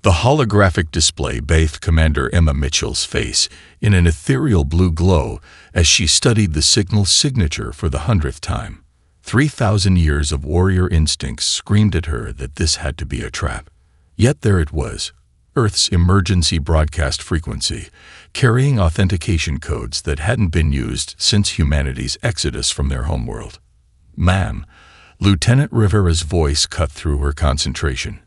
The holographic display bathed Commander Emma Mitchell's face in an ethereal blue glow as she studied the signal's signature for the 100th time. 3,000 years of warrior instincts screamed at her that this had to be a trap. Yet there it was, Earth's emergency broadcast frequency, carrying authentication codes that hadn't been used since humanity's exodus from their homeworld. "Ma'am," Lieutenant Rivera's voice cut through her concentration.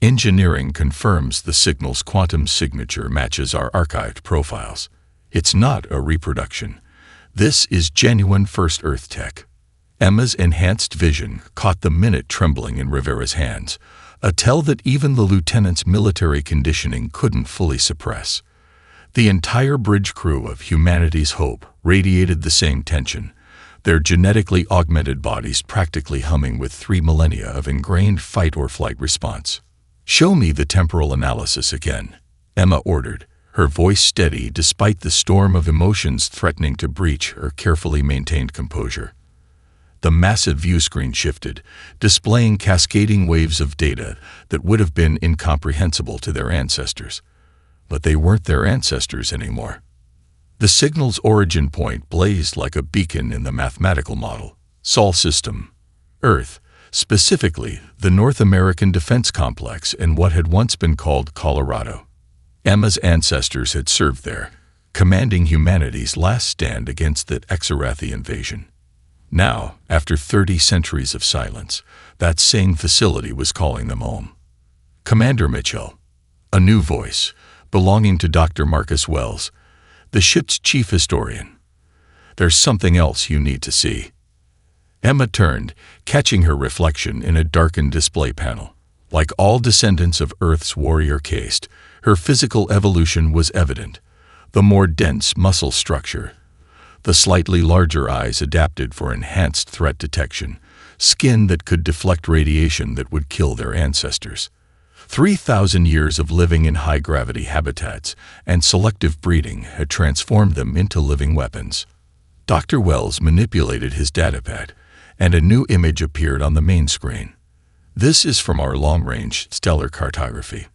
"Engineering confirms the signal's quantum signature matches our archived profiles. It's not a reproduction. This is genuine First Earth tech." Emma's enhanced vision caught the minute trembling in Rivera's hands, a tell that even the lieutenant's military conditioning couldn't fully suppress. The entire bridge crew of Humanity's Hope radiated the same tension, their genetically augmented bodies practically humming with 3 millennia of ingrained fight-or-flight response. "Show me the temporal analysis again," Emma ordered, her voice steady despite the storm of emotions threatening to breach her carefully maintained composure. The massive view screen shifted, displaying cascading waves of data that would have been incomprehensible to their ancestors. But they weren't their ancestors anymore. The signal's origin point blazed like a beacon in the mathematical model. Sol system. Earth. Specifically, the North American Defense Complex and what had once been called Colorado. Emma's ancestors had served there, commanding humanity's last stand against the Exarathi invasion. Now, after 30 centuries of silence, that same facility was calling them home. "Commander Mitchell," a new voice, belonging to Dr. Marcus Wells, the ship's chief historian. "There's something else you need to see." Emma turned, catching her reflection in a darkened display panel. Like all descendants of Earth's warrior caste, her physical evolution was evident. The more dense muscle structure, the slightly larger eyes adapted for enhanced threat detection, skin that could deflect radiation that would kill their ancestors. 3,000 years of living in high-gravity habitats and selective breeding had transformed them into living weapons. Dr. Wells manipulated his datapad, and a new image appeared on the main screen. "This is from our long-range stellar cartography.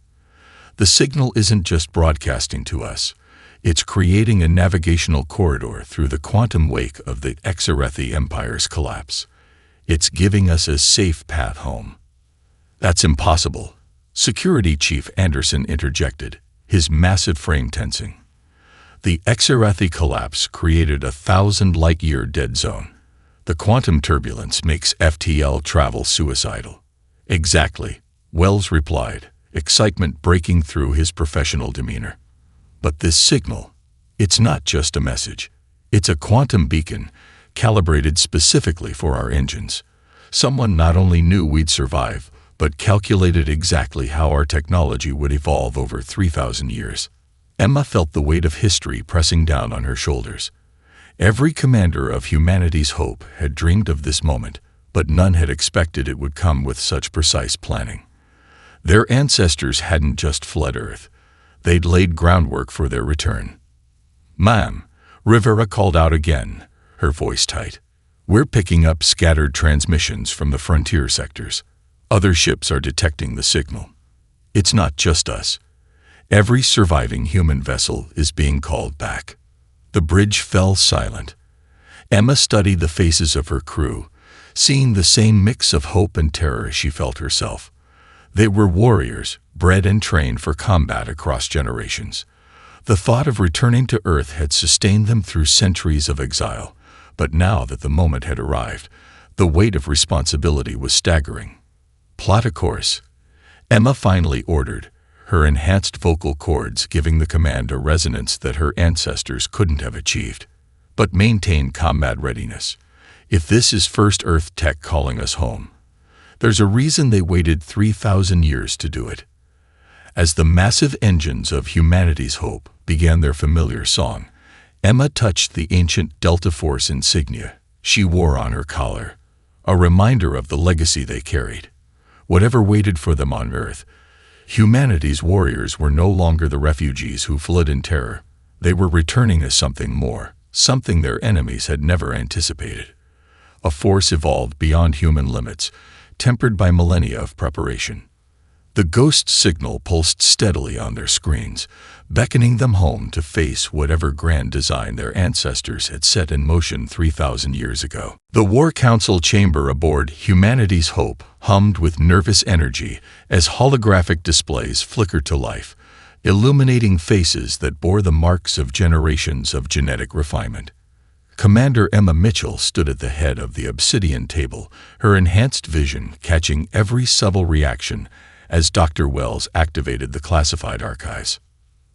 The signal isn't just broadcasting to us. It's creating a navigational corridor through the quantum wake of the Exarathi Empire's collapse. It's giving us a safe path home." "That's impossible," Security Chief Anderson interjected, his massive frame tensing. "The Exarathi collapse created a 1,000-light-year dead zone. The quantum turbulence makes FTL travel suicidal." "Exactly," Wells replied, excitement breaking through his professional demeanor. "But this signal, it's not just a message. It's a quantum beacon, calibrated specifically for our engines. Someone not only knew we'd survive, but calculated exactly how our technology would evolve over 3,000 years. Emma felt the weight of history pressing down on her shoulders. Every commander of humanity's hope had dreamed of this moment, but none had expected it would come with such precise planning. Their ancestors hadn't just fled Earth. They'd laid groundwork for their return. "Ma'am," Rivera called out again, her voice tight. "We're picking up scattered transmissions from the frontier sectors. Other ships are detecting the signal. It's not just us. Every surviving human vessel is being called back." The bridge fell silent. Emma studied the faces of her crew, seeing the same mix of hope and terror she felt herself. They were warriors, bred and trained for combat across generations. The thought of returning to Earth had sustained them through centuries of exile, but now that the moment had arrived, the weight of responsibility was staggering. "Plot a course," Emma finally ordered, her enhanced vocal cords giving the command a resonance that her ancestors couldn't have achieved. "But maintain combat readiness. If this is First Earth tech calling us home, there's a reason they waited 3,000 years to do it." As the massive engines of humanity's hope began their familiar song, Emma touched the ancient Delta Force insignia she wore on her collar, a reminder of the legacy they carried. Whatever waited for them on Earth, humanity's warriors were no longer the refugees who fled in terror. They were returning as something more, something their enemies had never anticipated. A force evolved beyond human limits, tempered by millennia of preparation. The ghost signal pulsed steadily on their screens, beckoning them home to face whatever grand design their ancestors had set in motion 3,000 years ago. The War Council chamber aboard Humanity's Hope hummed with nervous energy as holographic displays flickered to life, illuminating faces that bore the marks of generations of genetic refinement. Commander Emma Mitchell stood at the head of the obsidian table, her enhanced vision catching every subtle reaction as Dr. Wells activated the classified archives.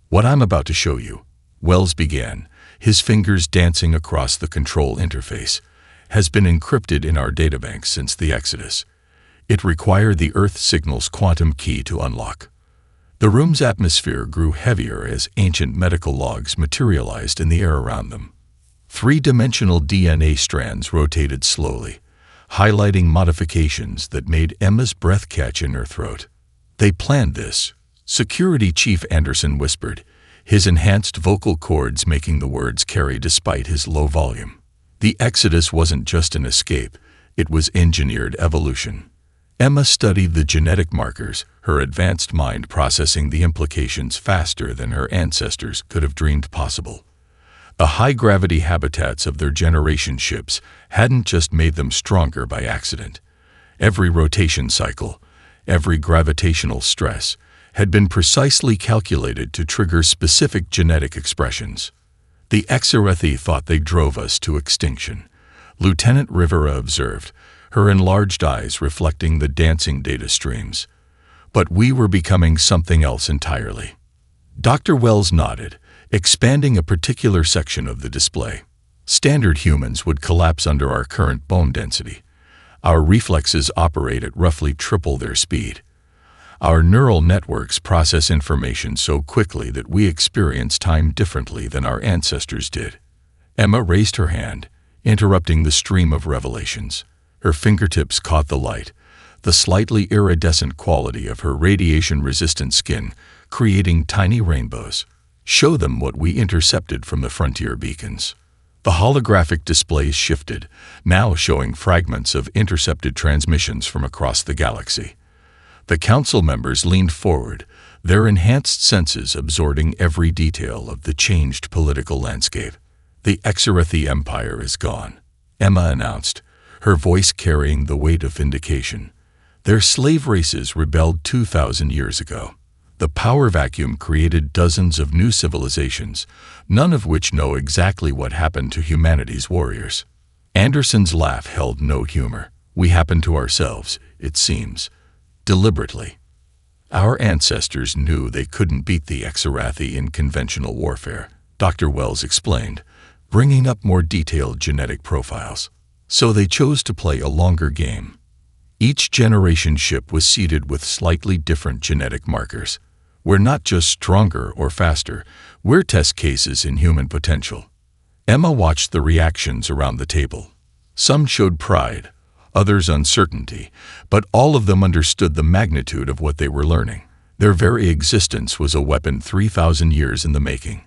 "What I'm about to show you," Wells began, his fingers dancing across the control interface, "has been encrypted in our databank since the Exodus. It required the Earth signal's quantum key to unlock." The room's atmosphere grew heavier as ancient medical logs materialized in the air around them. Three-dimensional DNA strands rotated slowly, highlighting modifications that made Emma's breath catch in her throat. "They planned this," Security Chief Anderson whispered, his enhanced vocal cords making the words carry despite his low volume. "The Exodus wasn't just an escape, it was engineered evolution." Emma studied the genetic markers, her advanced mind processing the implications faster than her ancestors could have dreamed possible. The high-gravity habitats of their generation ships hadn't just made them stronger by accident. Every rotation cycle, every gravitational stress, had been precisely calculated to trigger specific genetic expressions. "The Exiled thought they drove us to extinction," Lieutenant Rivera observed, her enlarged eyes reflecting the dancing data streams. "But we were becoming something else entirely." Dr. Wells nodded, expanding a particular section of the display. "Standard humans would collapse under our current bone density. Our reflexes operate at roughly triple their speed. Our neural networks process information so quickly that we experience time differently than our ancestors did." Emma raised her hand, interrupting the stream of revelations. Her fingertips caught the light, the slightly iridescent quality of her radiation-resistant skin, creating tiny rainbows. "Show them what we intercepted from the frontier beacons." The holographic displays shifted, now showing fragments of intercepted transmissions from across the galaxy. The council members leaned forward, their enhanced senses absorbing every detail of the changed political landscape. "The Exiled Empire is gone," Emma announced, her voice carrying the weight of vindication. "Their slave races rebelled 2,000 years ago. The power vacuum created dozens of new civilizations, none of which know exactly what happened to humanity's warriors." Anderson's laugh held no humor. "We happened to ourselves, it seems, deliberately. Our ancestors knew they couldn't beat the Exiled in conventional warfare," Dr. Wells explained, bringing up more detailed genetic profiles. "So they chose to play a longer game. Each generation ship was seeded with slightly different genetic markers. We're not just stronger or faster, we're test cases in human potential." Emma watched the reactions around the table. Some showed pride, others uncertainty, but all of them understood the magnitude of what they were learning. Their very existence was a weapon 3,000 years in the making.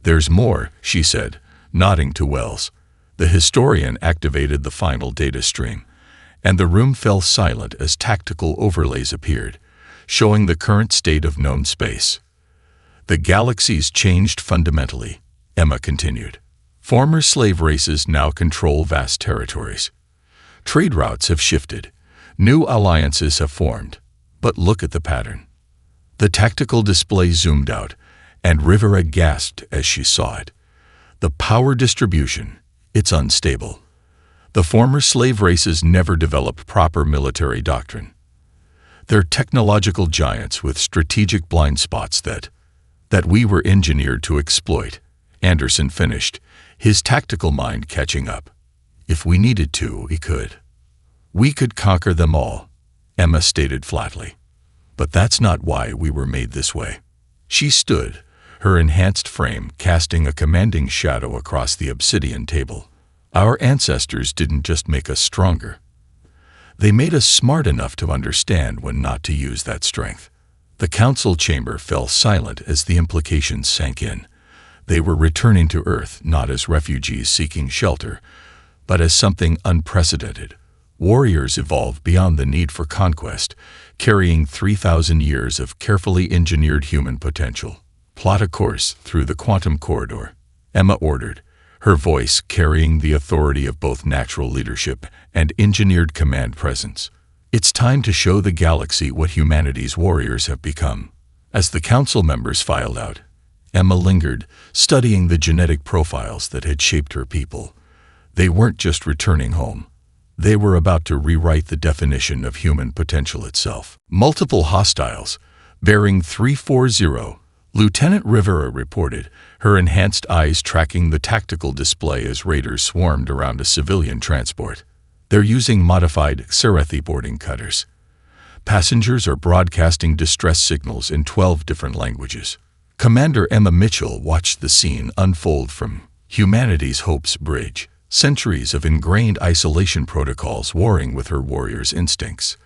"There's more," she said, nodding to Wells. The historian activated the final data stream, and the room fell silent as tactical overlays appeared, showing the current state of known space. "The galaxy's changed fundamentally," Emma continued. "Former slave races now control vast territories. Trade routes have shifted, new alliances have formed, but look at the pattern." The tactical display zoomed out, and Rivera gasped as she saw it. "The power distribution, it's unstable. The former slave races never developed proper military doctrine. They're technological giants with strategic blind spots that we were engineered to exploit," Anderson finished, his tactical mind catching up. "If we needed to, we could. We could conquer them all," Emma stated flatly. "But that's not why we were made this way." She stood, her enhanced frame casting a commanding shadow across the obsidian table. "Our ancestors didn't just make us stronger. They made us smart enough to understand when not to use that strength." The council chamber fell silent as the implications sank in. They were returning to Earth not as refugees seeking shelter, but as something unprecedented. Warriors evolved beyond the need for conquest, carrying 3,000 years of carefully engineered human potential. Plot a course through the quantum corridor, Emma ordered, her voice carrying the authority of both natural leadership and engineered command presence. It's time to show the galaxy what humanity's warriors have become. As the council members filed out, Emma lingered, studying the genetic profiles that had shaped her people. They weren't just returning home. They were about to rewrite the definition of human potential itself. Multiple hostiles, bearing 340, Lieutenant Rivera reported, her enhanced eyes tracking the tactical display as raiders swarmed around a civilian transport. They're using modified Xerathi boarding cutters. Passengers are broadcasting distress signals in 12 different languages. Commander Emma Mitchell watched the scene unfold from humanity's Hope's Bridge, centuries of ingrained isolation protocols warring with her warriors' instincts.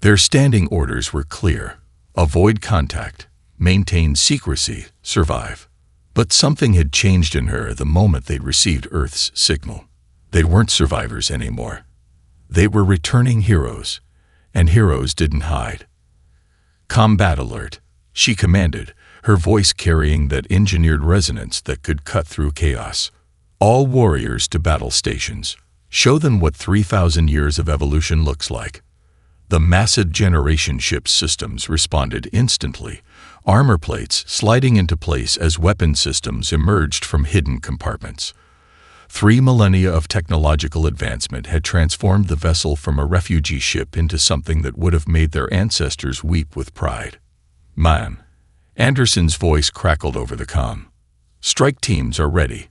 Their standing orders were clear: avoid contact, maintain secrecy, survive. But something had changed in her the moment they'd received Earth's signal. They weren't survivors anymore. They were returning heroes, and heroes didn't hide. "Combat alert," she commanded, her voice carrying that engineered resonance that could cut through chaos. "All warriors to battle stations. Show them what 3,000 years of evolution looks like." The massive generation ship's systems responded instantly, armor plates sliding into place as weapon systems emerged from hidden compartments. 3 millennia of technological advancement had transformed the vessel from a refugee ship into something that would have made their ancestors weep with pride. "Man," Anderson's voice crackled over the comm. "Strike teams are ready.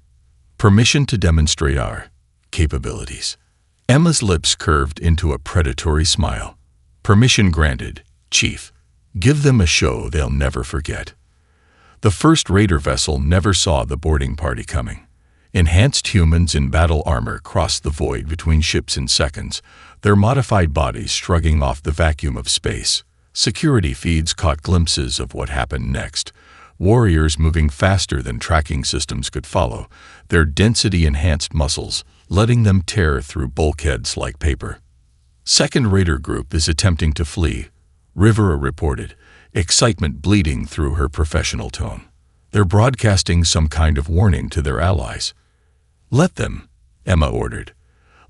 Permission to demonstrate our capabilities." Emma's lips curved into a predatory smile. "Permission granted, Chief. Give them a show they'll never forget." The first raider vessel never saw the boarding party coming. Enhanced humans in battle armor crossed the void between ships in seconds, their modified bodies shrugging off the vacuum of space. Security feeds caught glimpses of what happened next. Warriors moving faster than tracking systems could follow, their density-enhanced muscles letting them tear through bulkheads like paper. "Second raider group is attempting to flee," Rivera reported, excitement bleeding through her professional tone. "They're broadcasting some kind of warning to their allies." "Let them," Emma ordered.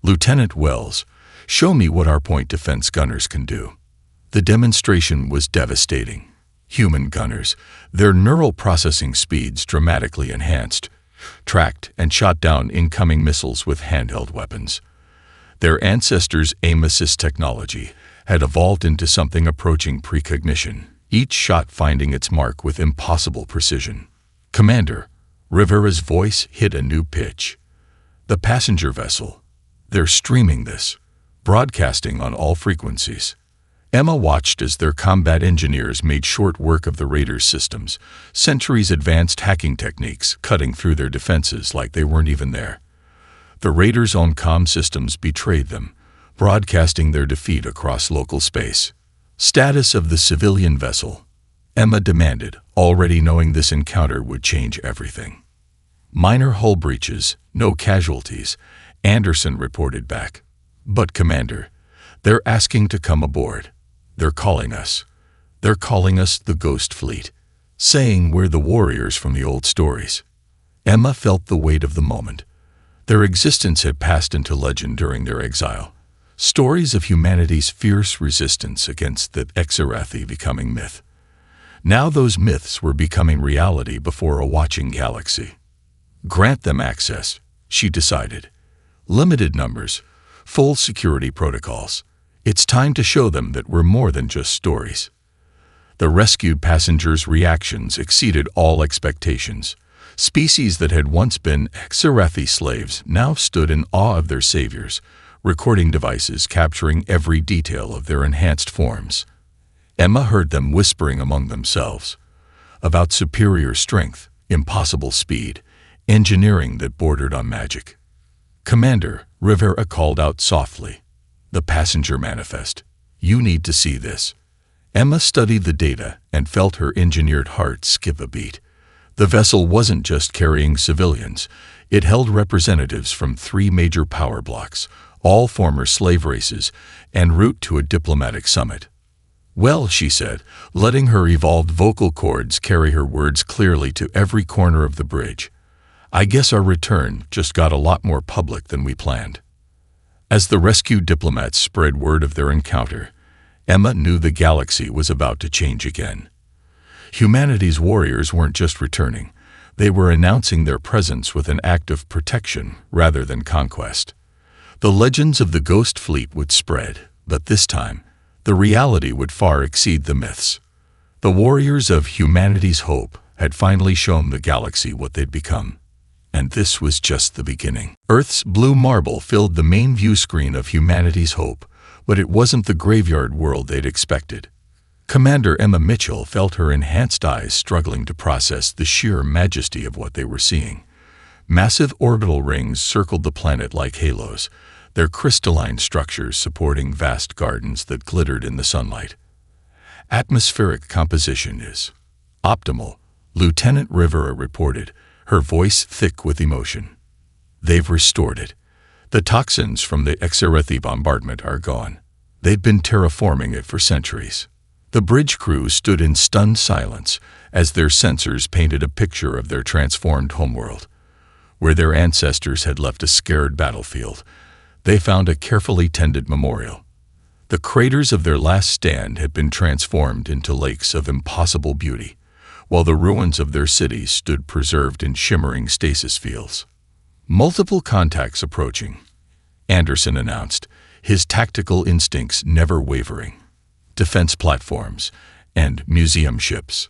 "Lieutenant Wells, show me what our point defense gunners can do." The demonstration was devastating. Human gunners, their neural processing speeds dramatically enhanced, tracked and shot down incoming missiles with handheld weapons. Their ancestors' aim assist technology had evolved into something approaching precognition, each shot finding its mark with impossible precision. "Commander," Rivera's voice hit a new pitch. "The passenger vessel. They're streaming this, broadcasting on all frequencies." Emma watched as their combat engineers made short work of the raiders' systems, centuries advanced hacking techniques cutting through their defenses like they weren't even there. The raiders' own comm systems betrayed them, broadcasting their defeat across local space. "Status of the civilian vessel," Emma demanded, already knowing this encounter would change everything. "Minor hull breaches, no casualties," Anderson reported back. "But Commander, they're asking to come aboard. They're calling us. They're calling us the Ghost Fleet, saying we're the warriors from the old stories." Emma felt the weight of the moment. Their existence had passed into legend during their exile. Stories of humanity's fierce resistance against the Xerathi becoming myth. Now those myths were becoming reality before a watching galaxy. "Grant them access," she decided. "Limited numbers, full security protocols. It's time to show them that we're more than just stories." The rescued passengers' reactions exceeded all expectations. Species that had once been Xerathi slaves now stood in awe of their saviors, recording devices capturing every detail of their enhanced forms. Emma heard them whispering among themselves about superior strength, impossible speed, engineering that bordered on magic. "Commander," Rivera called out softly, "the passenger manifest. You need to see this." Emma studied the data and felt her engineered heart skip a beat. The vessel wasn't just carrying civilians. It held representatives from 3 major power blocks, all former slave races, en route to a diplomatic summit. "Well," she said, letting her evolved vocal cords carry her words clearly to every corner of the bridge, "I guess our return just got a lot more public than we planned." As the rescued diplomats spread word of their encounter, Emma knew the galaxy was about to change again. Humanity's warriors weren't just returning, they were announcing their presence with an act of protection rather than conquest. The legends of the Ghost Fleet would spread, but this time, the reality would far exceed the myths. The warriors of humanity's hope had finally shown the galaxy what they'd become. And this was just the beginning. Earth's blue marble filled the main view screen of humanity's hope, but it wasn't the graveyard world they'd expected. Commander Emma Mitchell felt her enhanced eyes struggling to process the sheer majesty of what they were seeing. Massive orbital rings circled the planet like halos, their crystalline structures supporting vast gardens that glittered in the sunlight. "Atmospheric composition is optimal," Lieutenant Rivera reported, her voice thick with emotion. "They've restored it. The toxins from the Exiled bombardment are gone. They'd been terraforming it for centuries." The bridge crew stood in stunned silence as their sensors painted a picture of their transformed homeworld. Where their ancestors had left a scared battlefield, they found a carefully tended memorial. The craters of their last stand had been transformed into lakes of impossible beauty, while the ruins of their cities stood preserved in shimmering stasis fields. "Multiple contacts approaching," Anderson announced, his tactical instincts never wavering. "Defense platforms and museum ships.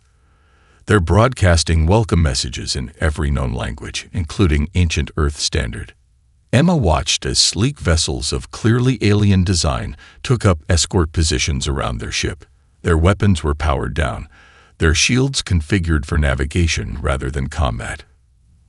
They're broadcasting welcome messages in every known language, including ancient Earth Standard." Emma watched as sleek vessels of clearly alien design took up escort positions around their ship. Their weapons were powered down, their shields configured for navigation rather than combat.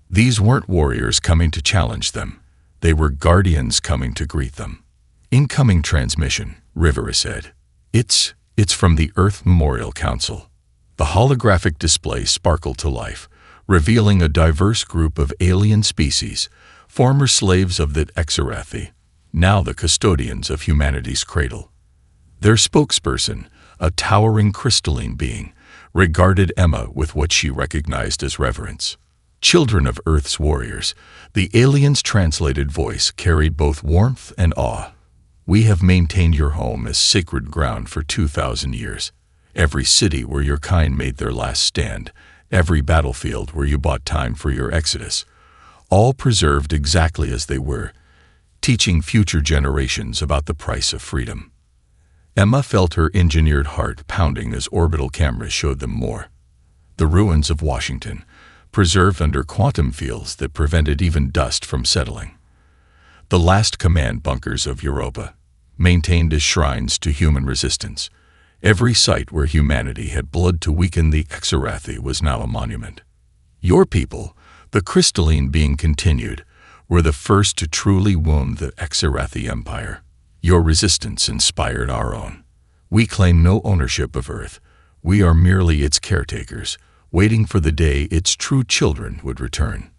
These weren't warriors coming to challenge them. They were guardians coming to greet them. "Incoming transmission," Rivera said. It's from the Earth Memorial Council." The holographic display sparkled to life, revealing a diverse group of alien species, former slaves of the Exiled, now the custodians of humanity's cradle. Their spokesperson, a towering crystalline being, regarded Emma with what she recognized as reverence. "Children of Earth's warriors," the alien's translated voice carried both warmth and awe. "We have maintained your home as sacred ground for 2,000 years. Every city where your kind made their last stand, every battlefield where you bought time for your exodus, all preserved exactly as they were, teaching future generations about the price of freedom." Emma felt her engineered heart pounding as orbital cameras showed them more. The ruins of Washington, preserved under quantum fields that prevented even dust from settling. The last command bunkers of Europa, maintained as shrines to human resistance. Every site where humanity had blood to weaken the Exiled was now a monument. "Your people," the crystalline being continued, "were the first to truly wound the Exiled Empire. Your resistance inspired our own. We claim no ownership of Earth. We are merely its caretakers, waiting for the day its true children would return."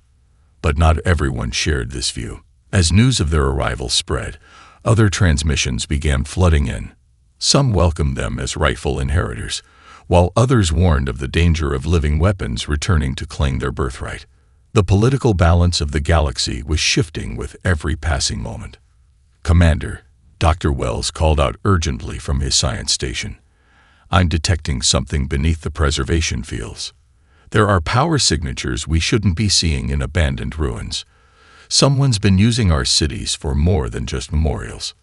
But not everyone shared this view. As news of their arrival spread, other transmissions began flooding in. Some welcomed them as rightful inheritors, while others warned of the danger of living weapons returning to claim their birthright. The political balance of the galaxy was shifting with every passing moment. "Commander," Dr. Wells called out urgently from his science station, "I'm detecting something beneath the preservation fields. There are power signatures we shouldn't be seeing in abandoned ruins. Someone's been using our cities for more than just memorials."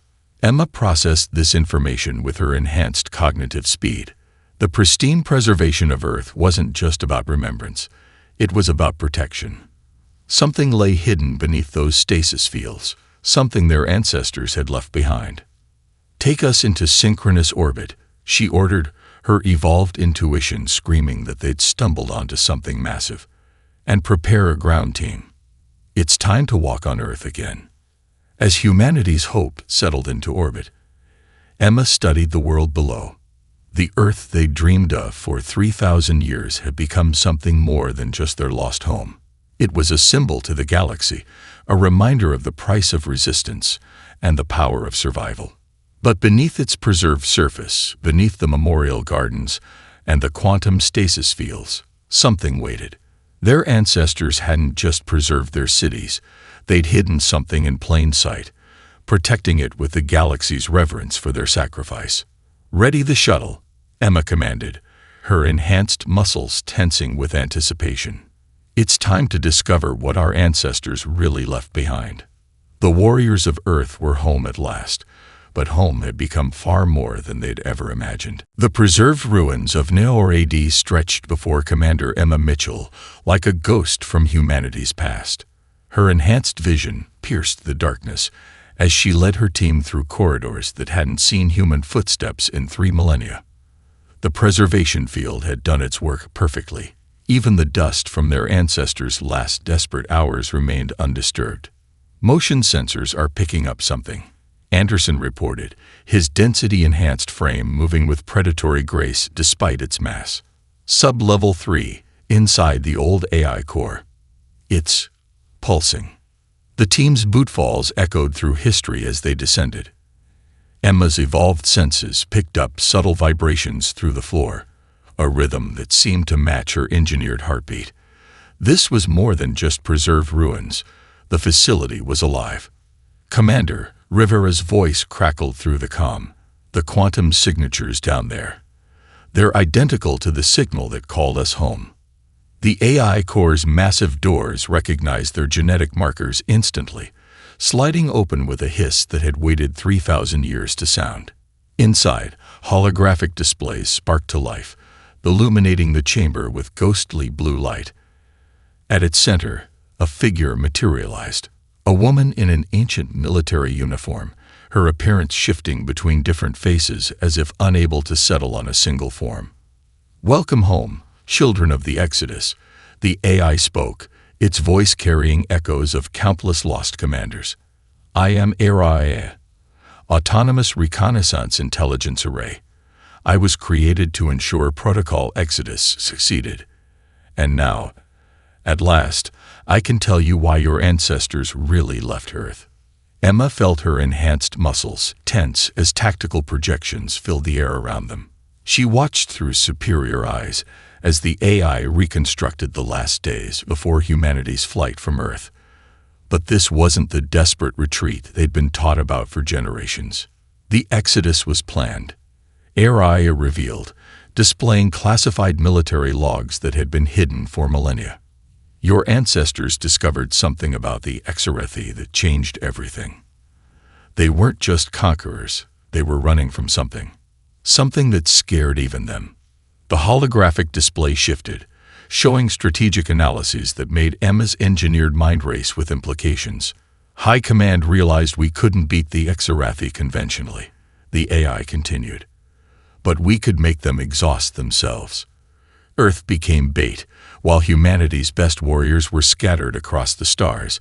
Emma processed this information with her enhanced cognitive speed. The pristine preservation of Earth wasn't just about remembrance. It was about protection. Something lay hidden beneath those stasis fields, something their ancestors had left behind. "Take us into synchronous orbit," she ordered, her evolved intuition screaming that they'd stumbled onto something massive. "And prepare a ground team. It's time to walk on Earth again." As humanity's hope settled into orbit, Emma studied the world below. The Earth they dreamed of for 3,000 years had become something more than just their lost home. It was a symbol to the galaxy, a reminder of the price of resistance and the power of survival. But beneath its preserved surface, beneath the memorial gardens and the quantum stasis fields, something waited. Their ancestors hadn't just preserved their cities, they'd hidden something in plain sight, protecting it with the galaxy's reverence for their sacrifice. "Ready the shuttle," Emma commanded, her enhanced muscles tensing with anticipation. "It's time to discover what our ancestors really left behind." The warriors of Earth were home at last, but home had become far more than they'd ever imagined. The preserved ruins of Neor AD stretched before Commander Emma Mitchell like a ghost from humanity's past. Her enhanced vision pierced the darkness as she led her team through corridors that hadn't seen human footsteps in 3 millennia. The preservation field had done its work perfectly. Even the dust from their ancestors' last desperate hours remained undisturbed. "Motion sensors are picking up something," Anderson reported, his density-enhanced frame moving with predatory grace despite its mass. "Sub-level 3, inside the old AI core. It's pulsing." The team's bootfalls echoed through history as they descended. Emma's evolved senses picked up subtle vibrations through the floor, a rhythm that seemed to match her engineered heartbeat. This was more than just preserved ruins. The facility was alive. "Commander," Rivera's voice crackled through the comm. "The quantum signatures down there. They're identical to the signal that called us home." The AI core's massive doors recognized their genetic markers instantly, sliding open with a hiss that had waited 3,000 years to sound. Inside, holographic displays sparked to life, illuminating the chamber with ghostly blue light. At its center, a figure materialized. A woman in an ancient military uniform, her appearance shifting between different faces as if unable to settle on a single form. "Welcome home, children of the Exodus," the AI spoke, its voice carrying echoes of countless lost commanders. "I am HFY, Autonomous Reconnaissance Intelligence Array. I was created to ensure Protocol Exodus succeeded. And now, at last, I can tell you why your ancestors really left Earth." Emma felt her enhanced muscles tense as tactical projections filled the air around them. She watched through superior eyes as the AI reconstructed the last days before humanity's flight from Earth. But this wasn't the desperate retreat they'd been taught about for generations. The Exodus was planned. AI revealed, displaying classified military logs that had been hidden for millennia. "Your ancestors discovered something about the Exiled that changed everything. They weren't just conquerors, they were running from something. Something that scared even them." The holographic display shifted, showing strategic analyses that made Emma's engineered mind race with implications. "High Command realized we couldn't beat the Exiled conventionally," the AI continued. "But we could make them exhaust themselves." Earth became bait, while humanity's best warriors were scattered across the stars,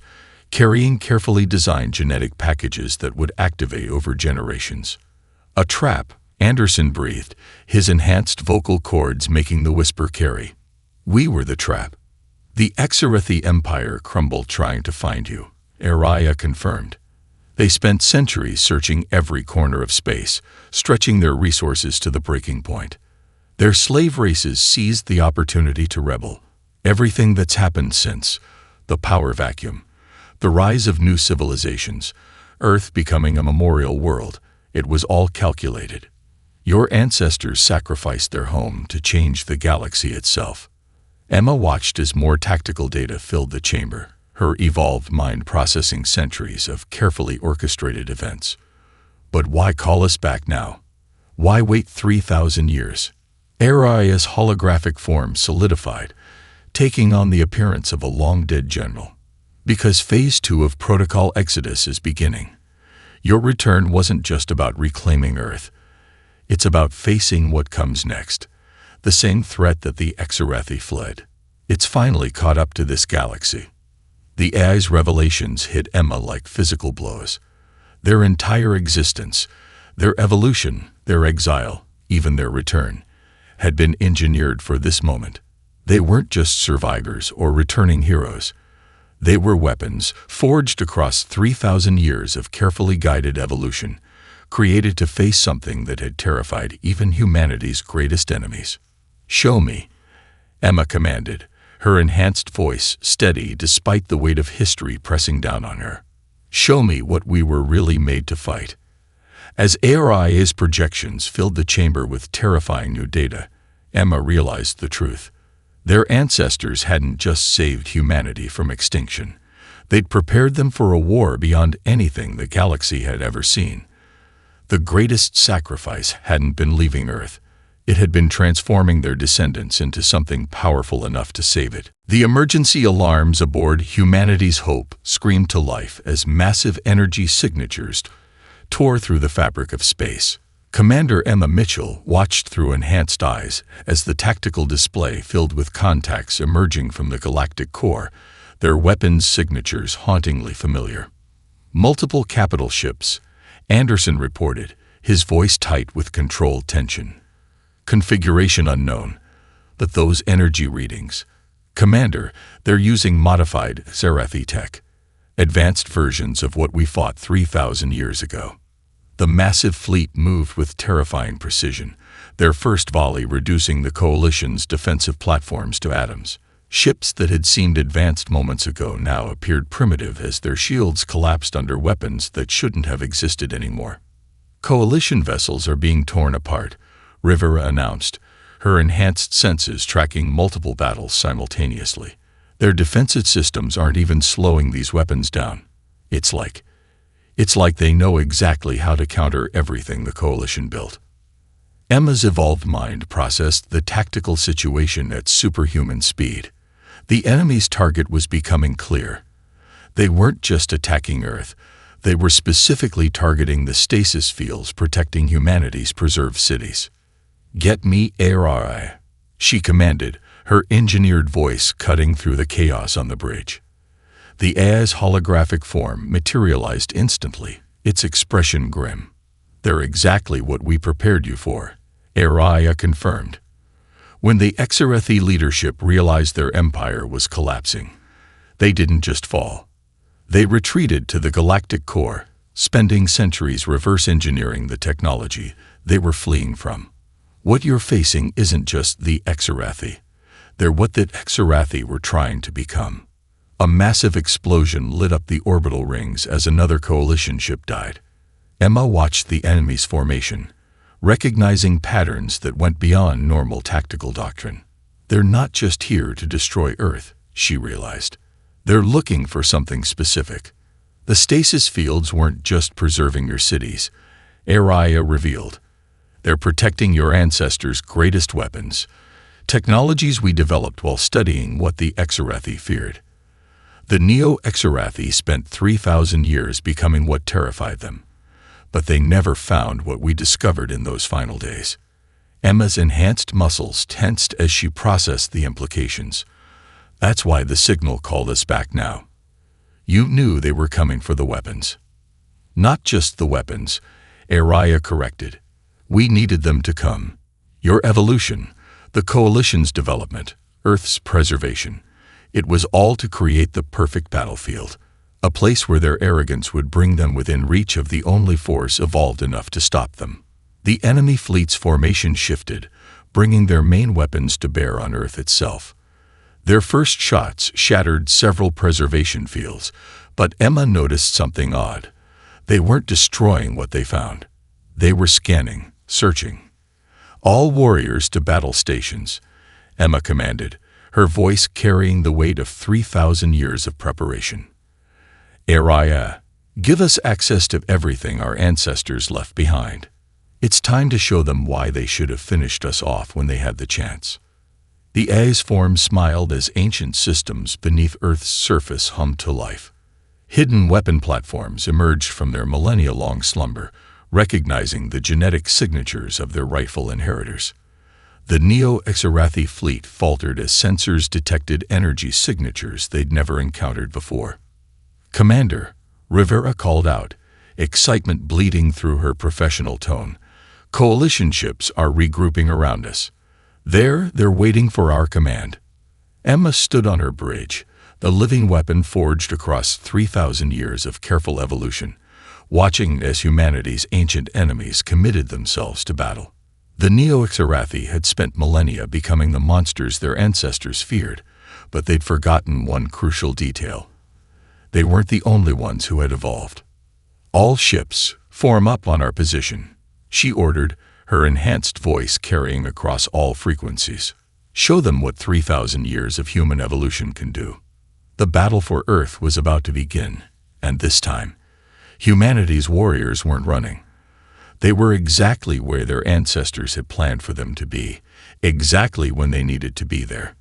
carrying carefully designed genetic packages that would activate over generations. "A trap," Anderson breathed, his enhanced vocal cords making the whisper carry. "We were the trap. The Exiled Empire crumbled trying to find you," Araya confirmed. "They spent centuries searching every corner of space, stretching their resources to the breaking point. Their slave races seized the opportunity to rebel. Everything that's happened since, the power vacuum, the rise of new civilizations, Earth becoming a memorial world, it was all calculated. Your ancestors sacrificed their home to change the galaxy itself." Emma watched as more tactical data filled the chamber, her evolved mind processing centuries of carefully orchestrated events. "But why call us back now? Why wait 3,000 years? Araya's holographic form solidified, taking on the appearance of a long-dead general. "Because Phase 2 of Protocol Exodus is beginning. Your return wasn't just about reclaiming Earth. It's about facing what comes next, the same threat that the Exiled fled. It's finally caught up to this galaxy." The AI's revelations hit Emma like physical blows. Their entire existence, their evolution, their exile, even their return, had been engineered for this moment. They weren't just survivors or returning heroes. They were weapons forged across 3,000 years of carefully guided evolution, created to face something that had terrified even humanity's greatest enemies. "Show me," Emma commanded, her enhanced voice steady despite the weight of history pressing down on her. "Show me what we were really made to fight." As ARIA's projections filled the chamber with terrifying new data, Emma realized the truth. Their ancestors hadn't just saved humanity from extinction. They'd prepared them for a war beyond anything the galaxy had ever seen. The greatest sacrifice hadn't been leaving Earth. It had been transforming their descendants into something powerful enough to save it. The emergency alarms aboard Humanity's Hope screamed to life as massive energy signatures tore through the fabric of space. Commander Emma Mitchell watched through enhanced eyes as the tactical display filled with contacts emerging from the galactic core, their weapons' signatures hauntingly familiar. "Multiple capital ships," Anderson reported, his voice tight with controlled tension. "Configuration unknown. But those energy readings. Commander, they're using modified Zerathi tech. Advanced versions of what we fought 3,000 years ago." The massive fleet moved with terrifying precision, their first volley reducing the Coalition's defensive platforms to atoms. Ships that had seemed advanced moments ago now appeared primitive as their shields collapsed under weapons that shouldn't have existed anymore. "Coalition vessels are being torn apart," Rivera announced, her enhanced senses tracking multiple battles simultaneously. "Their defensive systems aren't even slowing these weapons down. It's like they know exactly how to counter everything the Coalition built." Emma's evolved mind processed the tactical situation at superhuman speed. The enemy's target was becoming clear. They weren't just attacking Earth. They were specifically targeting the stasis fields protecting humanity's preserved cities. "Get me ARI," she commanded, her engineered voice cutting through the chaos on the bridge. The AI's holographic form materialized instantly, its expression grim. "They're exactly what we prepared you for," Araya confirmed. When the Exiled leadership realized their empire was collapsing, they didn't just fall. They retreated to the galactic core, spending centuries reverse engineering the technology they were fleeing from. What you're facing isn't just the Exiled. They're what the Exiled were trying to become. A massive explosion lit up the orbital rings as another Coalition ship died. Emma watched the enemy's formation, recognizing patterns that went beyond normal tactical doctrine. They're not just here to destroy Earth, she realized. They're looking for something specific. The stasis fields weren't just preserving your cities, Araya revealed. They're protecting your ancestors' greatest weapons, technologies we developed while studying what the Exiled feared. The Neo-Exiled spent 3,000 years becoming what terrified them, but they never found what we discovered in those final days. Emma's enhanced muscles tensed as she processed the implications. "That's why the signal called us back now. You knew they were coming for the weapons." "Not just the weapons," Araya corrected. "We needed them to come. Your evolution, the Coalition's development, Earth's preservation. It was all to create the perfect battlefield, a place where their arrogance would bring them within reach of the only force evolved enough to stop them." The enemy fleet's formation shifted, bringing their main weapons to bear on Earth itself. Their first shots shattered several preservation fields, but Emma noticed something odd. They weren't destroying what they found. They were scanning, searching. "All warriors to battle stations," Emma commanded, her voice carrying the weight of 3,000 years of preparation. "Araya, give us access to everything our ancestors left behind. It's time to show them why they should have finished us off when they had the chance." The AI's form smiled as ancient systems beneath Earth's surface hummed to life. Hidden weapon platforms emerged from their millennia-long slumber, recognizing the genetic signatures of their rightful inheritors. The Neo-Exiled fleet faltered as sensors detected energy signatures they'd never encountered before. "Commander," Rivera called out, excitement bleeding through her professional tone. "Coalition ships are regrouping around us. They're waiting for our command." Emma stood on her bridge, the living weapon forged across 3,000 years of careful evolution, watching as humanity's ancient enemies committed themselves to battle. The Neo-Exarathi had spent millennia becoming the monsters their ancestors feared, but they'd forgotten one crucial detail. They weren't the only ones who had evolved. "All ships, form up on our position," she ordered, her enhanced voice carrying across all frequencies. "Show them what 3,000 years of human evolution can do." The battle for Earth was about to begin, and this time, humanity's warriors weren't running. They were exactly where their ancestors had planned for them to be, exactly when they needed to be there.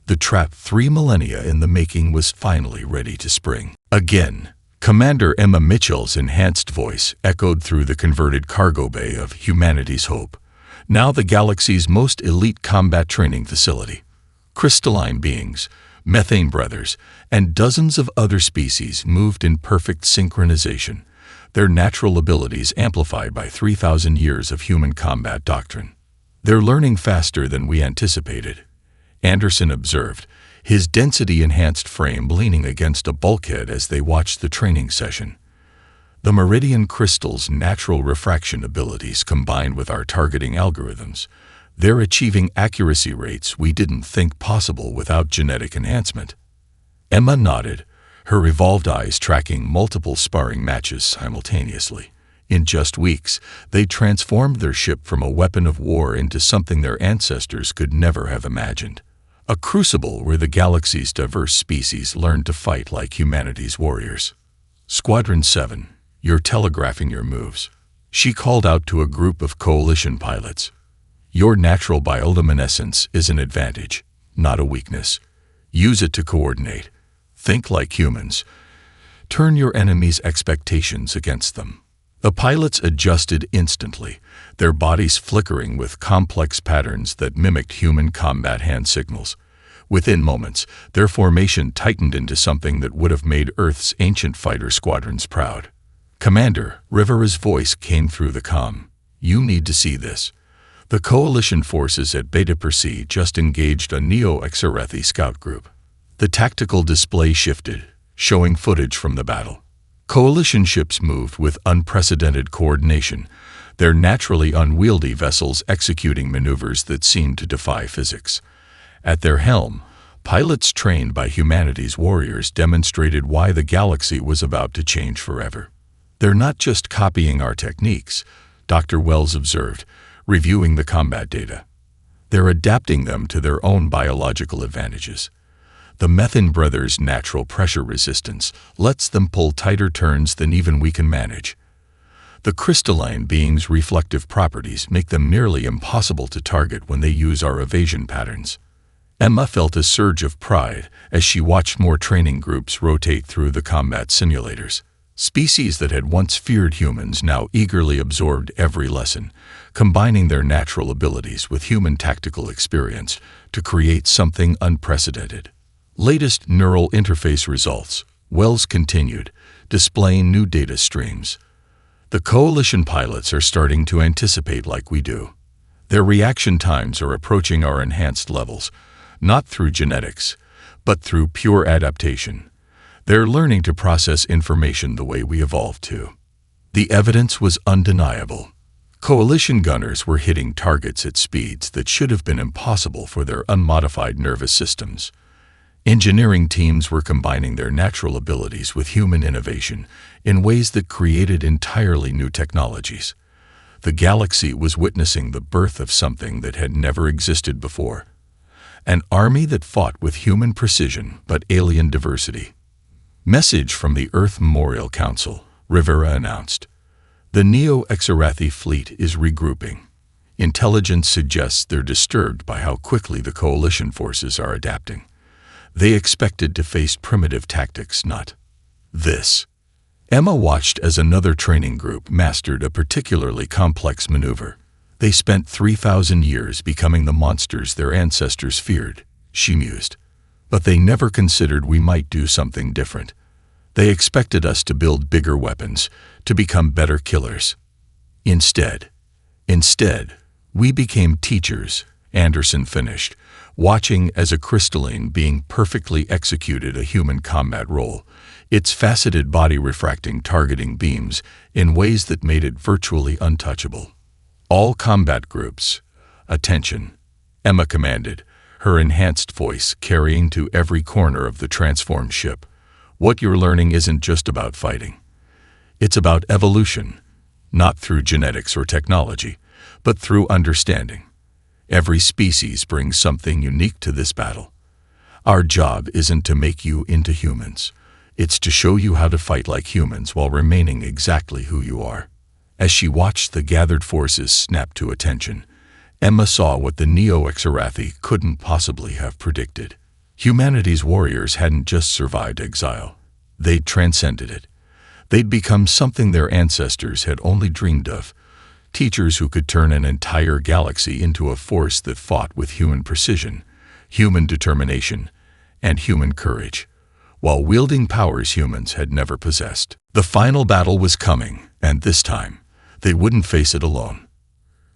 The trap 3 millennia in the making was finally ready to spring. Again, Commander Emma Mitchell's enhanced voice echoed through the converted cargo bay of humanity's hope, now the galaxy's most elite combat training facility. Crystalline beings, methane brothers, and dozens of other species moved in perfect synchronization, their natural abilities amplified by 3,000 years of human combat doctrine. "They're learning faster than we anticipated," Anderson observed, his density-enhanced frame leaning against a bulkhead as they watched the training session. "The Meridian Crystal's natural refraction abilities combined with our targeting algorithms, they're achieving accuracy rates we didn't think possible without genetic enhancement." Emma nodded, her evolved eyes tracking multiple sparring matches simultaneously. In just weeks, they transformed their ship from a weapon of war into something their ancestors could never have imagined. A crucible where the galaxy's diverse species learned to fight like humanity's warriors. "Squadron 7, you're telegraphing your moves," she called out to a group of coalition pilots. "Your natural bioluminescence is an advantage, not a weakness. Use it to coordinate. Think like humans. Turn your enemy's expectations against them." The pilots adjusted instantly, their bodies flickering with complex patterns that mimicked human combat hand signals. Within moments, their formation tightened into something that would have made Earth's ancient fighter squadrons proud. "Commander," Rivera's voice came through the comm. "You need to see this. The coalition forces at Beta Persei just engaged a Neo-Exarathi scout group." The tactical display shifted, showing footage from the battle. Coalition ships moved with unprecedented coordination, their naturally unwieldy vessels executing maneuvers that seemed to defy physics. At their helm, pilots trained by humanity's warriors demonstrated why the galaxy was about to change forever. "They're not just copying our techniques," Dr. Wells observed, reviewing the combat data. "They're adapting them to their own biological advantages. The Methane brothers' natural pressure resistance lets them pull tighter turns than even we can manage. The crystalline beings' reflective properties make them nearly impossible to target when they use our evasion patterns." Emma felt a surge of pride as she watched more training groups rotate through the combat simulators. Species that had once feared humans now eagerly absorbed every lesson, combining their natural abilities with human tactical experience to create something unprecedented. "Latest neural interface results," Wells continued, displaying new data streams. "The coalition pilots are starting to anticipate like we do. Their reaction times are approaching our enhanced levels, not through genetics, but through pure adaptation. They're learning to process information the way we evolved to." The evidence was undeniable. Coalition gunners were hitting targets at speeds that should have been impossible for their unmodified nervous systems. Engineering teams were combining their natural abilities with human innovation in ways that created entirely new technologies. The galaxy was witnessing the birth of something that had never existed before. An army that fought with human precision but alien diversity. "Message from the Earth Memorial Council," Rivera announced. "The Neo-Exarathi fleet is regrouping. Intelligence suggests they're disturbed by how quickly the coalition forces are adapting. They expected to face primitive tactics, not this." Emma watched as another training group mastered a particularly complex maneuver. "They spent 3,000 years becoming the monsters their ancestors feared," she mused. "But they never considered we might do something different. They expected us to build bigger weapons, to become better killers. Instead, we became teachers," Anderson finished, watching as a crystalline being perfectly executed a human combat role, its faceted body refracting targeting beams in ways that made it virtually untouchable. All combat groups, attention, Emma commanded, her enhanced voice carrying to every corner of the transformed ship. What you're learning isn't just about fighting. It's about evolution, not through genetics or technology, but through understanding. Every species brings something unique to this battle. Our job isn't to make you into humans. It's to show you how to fight like humans while remaining exactly who you are. As she watched the gathered forces snap to attention, Emma saw what the Neo-Exirathi couldn't possibly have predicted. Humanity's warriors hadn't just survived exile. They'd transcended it. They'd become something their ancestors had only dreamed of. Teachers who could turn an entire galaxy into a force that fought with human precision, human determination, and human courage, while wielding powers humans had never possessed. The final battle was coming, and this time, they wouldn't face it alone.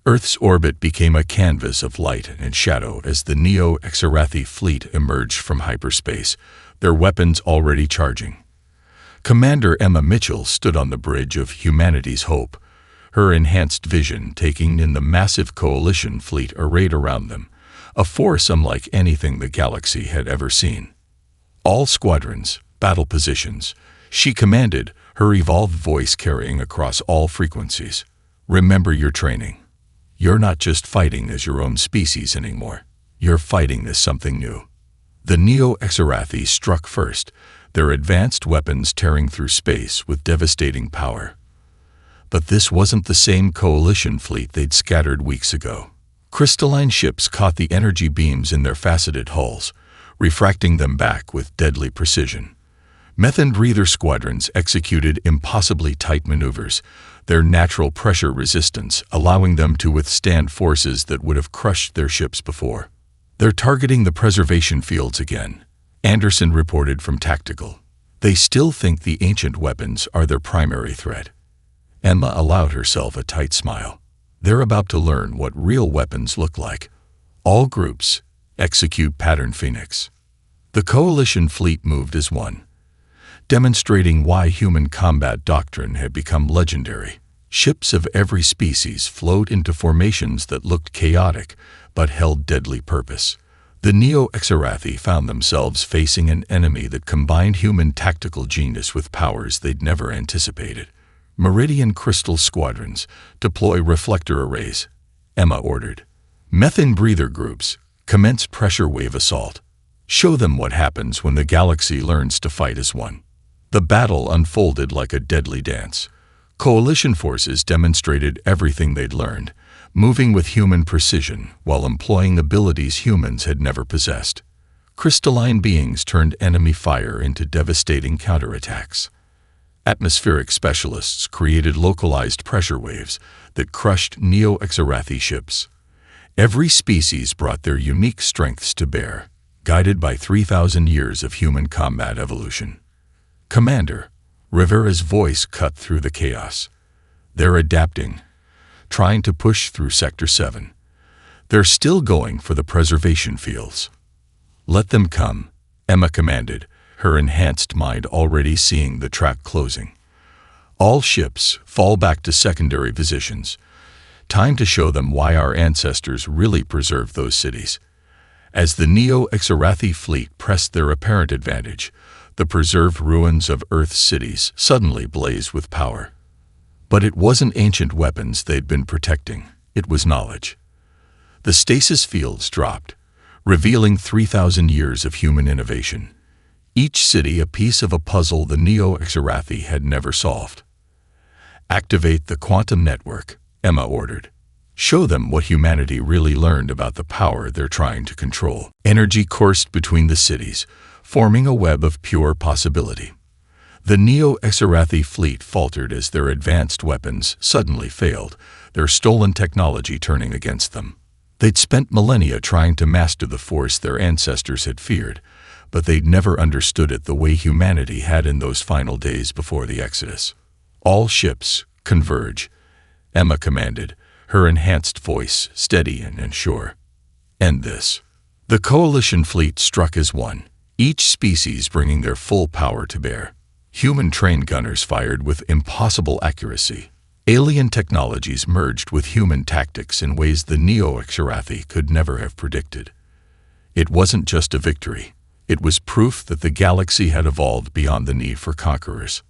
Earth's orbit became a canvas of light and shadow as the Neo-Exirathi fleet emerged from hyperspace, their weapons already charging. Commander Emma Mitchell stood on the bridge of humanity's hope, her enhanced vision taking in the massive coalition fleet arrayed around them, a force unlike anything the galaxy had ever seen. All squadrons, battle positions, she commanded, her evolved voice carrying across all frequencies. Remember your training. You're not just fighting as your own species anymore. You're fighting as something new. The Neo-Exirathi struck first, their advanced weapons tearing through space with devastating power. But this wasn't the same coalition fleet they'd scattered weeks ago. Crystalline ships caught the energy beams in their faceted hulls, refracting them back with deadly precision. Methane breather squadrons executed impossibly tight maneuvers, their natural pressure resistance allowing them to withstand forces that would have crushed their ships before. They're targeting the preservation fields again, Anderson reported from Tactical. They still think the ancient weapons are their primary threat. Emma allowed herself a tight smile. They're about to learn what real weapons look like. All groups, execute Pattern Phoenix. The coalition fleet moved as one, demonstrating why human combat doctrine had become legendary. Ships of every species flowed into formations that looked chaotic but held deadly purpose. The Neo-Exirathi found themselves facing an enemy that combined human tactical genius with powers they'd never anticipated. Meridian crystal squadrons, deploy reflector arrays, Emma ordered. Methane breather groups, commence pressure wave assault. Show them what happens when the galaxy learns to fight as one. The battle unfolded like a deadly dance. Coalition forces demonstrated everything they'd learned, moving with human precision while employing abilities humans had never possessed. Crystalline beings turned enemy fire into devastating counterattacks. Atmospheric specialists created localized pressure waves that crushed Neo-Exirathi ships. Every species brought their unique strengths to bear, guided by 3,000 years of human combat evolution. Commander, Rivera's voice cut through the chaos. They're adapting, trying to push through Sector 7. They're still going for the preservation fields. Let them come, Emma commanded, her enhanced mind already seeing the track closing. All ships fall back to secondary positions. Time to show them why our ancestors really preserved those cities. As the Neo-Exirathi fleet pressed their apparent advantage, the preserved ruins of Earth's cities suddenly blazed with power. But it wasn't ancient weapons they'd been protecting, it was knowledge. The stasis fields dropped, revealing 3,000 years of human innovation. Each city a piece of a puzzle the Neo-Exirathi had never solved. Activate the quantum network, Emma ordered. Show them what humanity really learned about the power they're trying to control. Energy coursed between the cities, forming a web of pure possibility. The Neo-Exirathi fleet faltered as their advanced weapons suddenly failed, their stolen technology turning against them. They'd spent millennia trying to master the force their ancestors had feared, but they'd never understood it the way humanity had in those final days before the Exodus. All ships, converge, Emma commanded, her enhanced voice steady and sure. End this. The coalition fleet struck as one, each species bringing their full power to bear. Human trained gunners fired with impossible accuracy. Alien technologies merged with human tactics in ways the Neo-Exirathi could never have predicted. It wasn't just a victory. It was proof that the galaxy had evolved beyond the need for conquerors.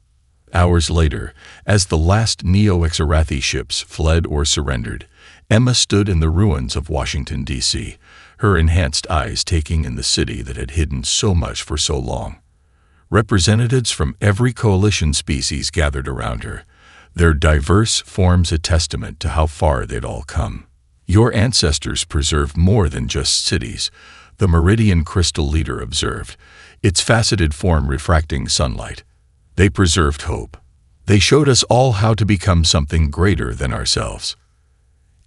Hours later, as the last Neo-Exirathi ships fled or surrendered, Emma stood in the ruins of Washington, D.C., her enhanced eyes taking in the city that had hidden so much for so long. Representatives from every coalition species gathered around her, their diverse forms a testament to how far they'd all come. Your ancestors preserved more than just cities, the Meridian Crystal Leader observed, its faceted form refracting sunlight. They preserved hope. They showed us all how to become something greater than ourselves.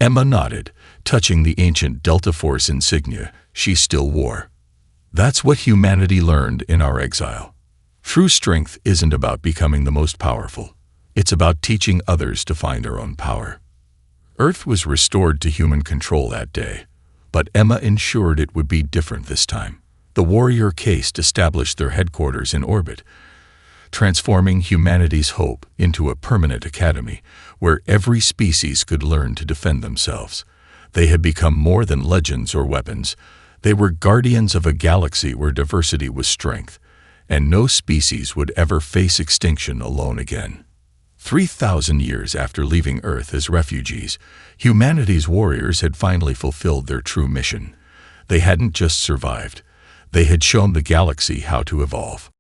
Emma nodded, touching the ancient Delta Force insignia she still wore. That's what humanity learned in our exile. True strength isn't about becoming the most powerful. It's about teaching others to find their own power. Earth was restored to human control that day, but Emma ensured it would be different this time. The warrior caste established their headquarters in orbit, transforming humanity's hope into a permanent academy where every species could learn to defend themselves. They had become more than legends or weapons. They were guardians of a galaxy where diversity was strength, and no species would ever face extinction alone again. 3,000 years after leaving Earth as refugees, humanity's warriors had finally fulfilled their true mission. They hadn't just survived. They had shown the galaxy how to evolve.